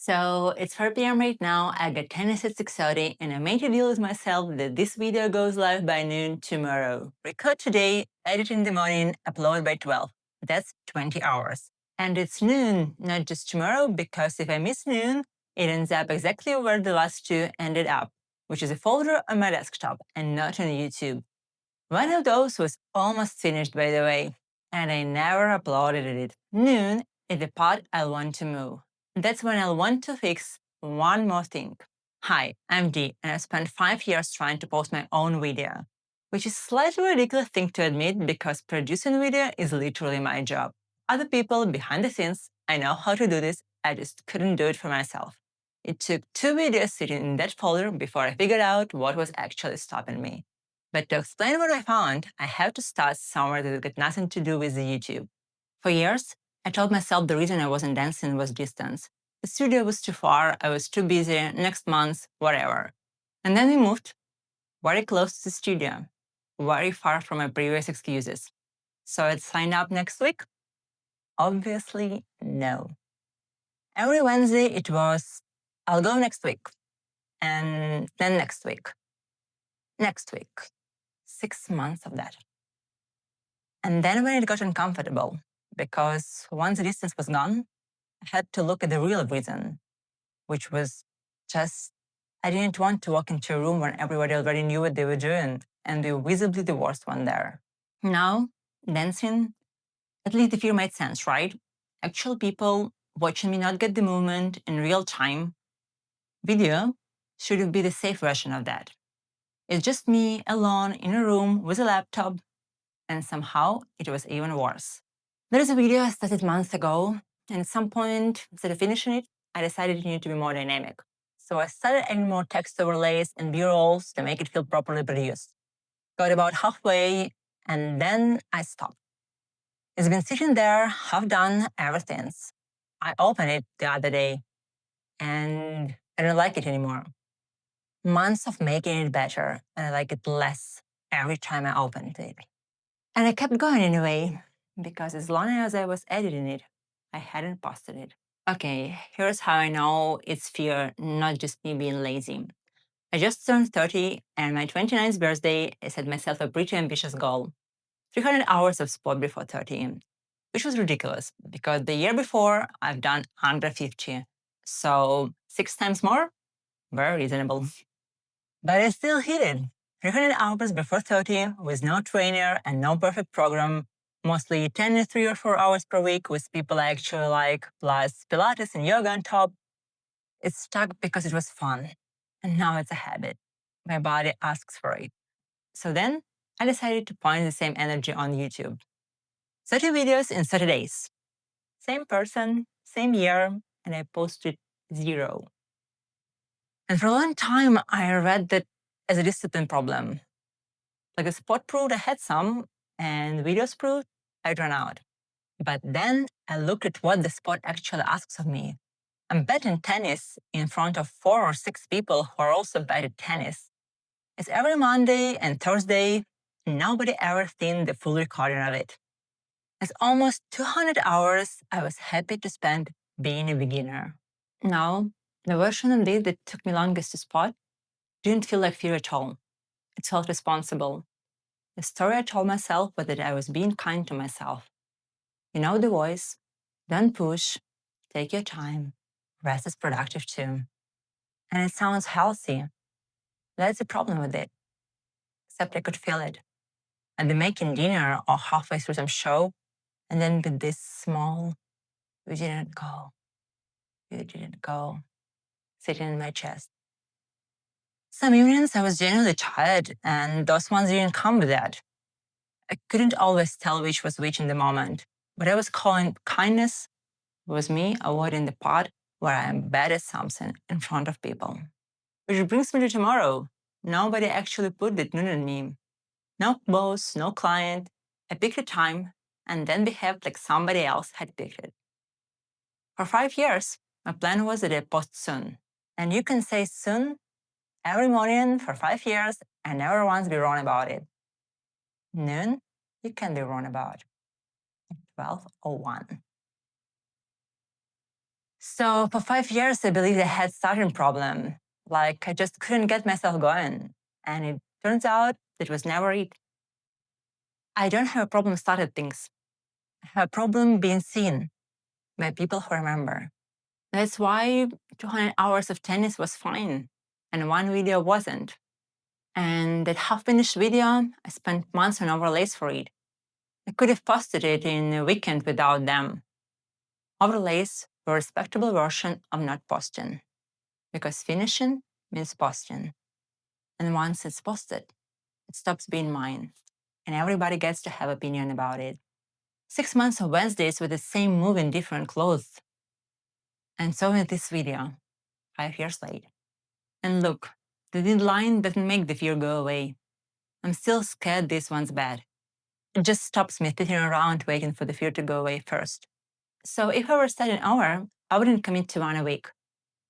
So it's 4 p.m. right now. I got tennis at 6:30, and I made a deal with myself that this video goes live by noon tomorrow. Record today, edit in the morning, upload by 12. That's 20 hours. And it's noon, not just tomorrow, because if I miss noon, it ends up exactly where the last two ended up, which is a folder on my desktop and not on YouTube. One of those was almost finished, by the way, and I never uploaded it. Noon is the part I'll want to move. That's when I'll want to fix one more thing. Hi, I'm Dee, and I spent 5 years trying to post my own video, which is a slightly ridiculous thing to admit because producing video is literally my job. Other people behind the scenes, I know how to do this, I just couldn't do it for myself. It took 2 videos sitting in that folder before I figured out what was actually stopping me. But to explain what I found, I have to start somewhere that got nothing to do with the YouTube. For years, I told myself the reason I wasn't dancing was distance. The studio was too far, I was too busy, next month, whatever. And then we moved very close to the studio, very far from my previous excuses. So I'd sign up next week? Obviously, no. Every Wednesday it was, I'll go next week, and then next week. Next week. 6 months of that. And then when it got uncomfortable, because once the distance was gone, I had to look at the real reason, which was just I didn't want to walk into a room where everybody already knew what they were doing and be visibly the worst one there. Now, dancing, at least the fear made sense, right? Actual people watching me not get the movement in real time. Video should be the safe version of that. It's just me alone in a room with a laptop, and somehow it was even worse. There is a video I started months ago, and at some point, instead of finishing it, I decided it needed to be more dynamic. So I started adding more text overlays and B-rolls to make it feel properly produced. Got about halfway, and then I stopped. It's been sitting there, half done, ever since. I opened it the other day, and I don't like it anymore. Months of making it better, and I like it less every time I opened it. And I kept going anyway, because as long as I was editing it, I hadn't posted it. Okay, here's how I know it's fear, not just me being lazy. I just turned 30, and my 29th birthday, I set myself a pretty ambitious goal: 300 hours of sport before 30, which was ridiculous because the year before I've done under 50. So 6 times more? Very reasonable. But I still hit it. 300 hours before 30 with no trainer and no perfect program, mostly 10 to 3 or 4 hours per week with people I actually like, plus Pilates and yoga on top. It stuck because it was fun. And now it's a habit. My body asks for it. So then I decided to point the same energy on YouTube. 30 videos in 30 days. Same person, same year, and I posted 0. And for a long time, I read that as a discipline problem. Like the sport proved I had some, and videos proved I'd run out. But then I looked at what the sport actually asks of me. I'm betting tennis in front of 4 or 6 people who are also bad at tennis. It's every Monday and Thursday, and nobody ever seen the full recording of it. It's almost 200 hours I was happy to spend being a beginner. Now, the version of this that took me longest to spot didn't feel like fear at all. It felt responsible. The story I told myself was that I was being kind to myself. You know the voice, don't push, take your time, rest is productive too. And it sounds healthy. That's the problem with it. Except I could feel it. I'd be making dinner or halfway through some show, and then with this small, you didn't go, sitting in my chest. Some evenings I was genuinely tired, and those ones didn't come with that. I couldn't always tell which was which in the moment, but I was calling kindness was me avoiding the part where I am bad at something in front of people. Which brings me to tomorrow. Nobody actually put that noon on me. No boss, no client. I picked a time and then behaved like somebody else had picked it. For 5 years, my plan was that I post soon. And you can say soon every morning for 5 years and never once be wrong about it. Noon, you can be wrong about. 12:01. So for 5 years, I believed I had starting problem. Like I just couldn't get myself going. And it turns out it was never it. I don't have a problem starting things. I have a problem being seen by people who remember. That's why 200 hours of tennis was fine and one video wasn't. And that half-finished video, I spent months on overlays for it. I could have posted it in a weekend without them. Overlays were a respectable version of not posting, because finishing means posting. And once it's posted, it stops being mine, and everybody gets to have opinion about it. 6 months of Wednesdays with the same move in different clothes. And so in this video, 5 years late. And look, the deadline doesn't make the fear go away. I'm still scared this one's bad. It just stops me sitting around waiting for the fear to go away first. So if I were set an hour, I wouldn't commit to one a week.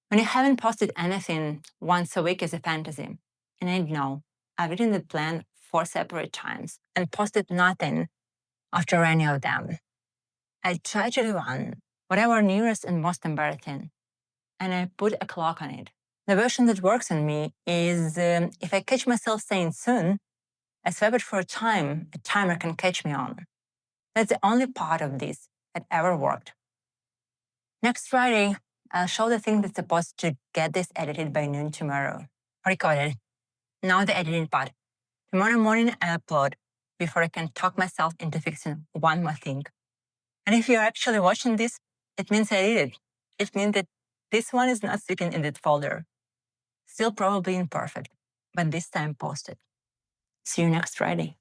When you haven't posted anything once a week is a fantasy. And I know, I've written the plan 4 separate times and posted nothing after any of them. I try to do one, whatever nearest and most embarrassing, and I put a clock on it. The version that works on me is if I catch myself saying soon, I swap it for a timer can catch me on. That's the only part of this that ever worked. Next Friday, I'll show the thing that's supposed to get this edited by noon tomorrow. Recorded. Now the editing part. Tomorrow morning I upload before I can talk myself into fixing one more thing. And if you're actually watching this, it means I did it. It means that this one is not sitting in that folder. Still probably imperfect, but this time posted. See you next Friday.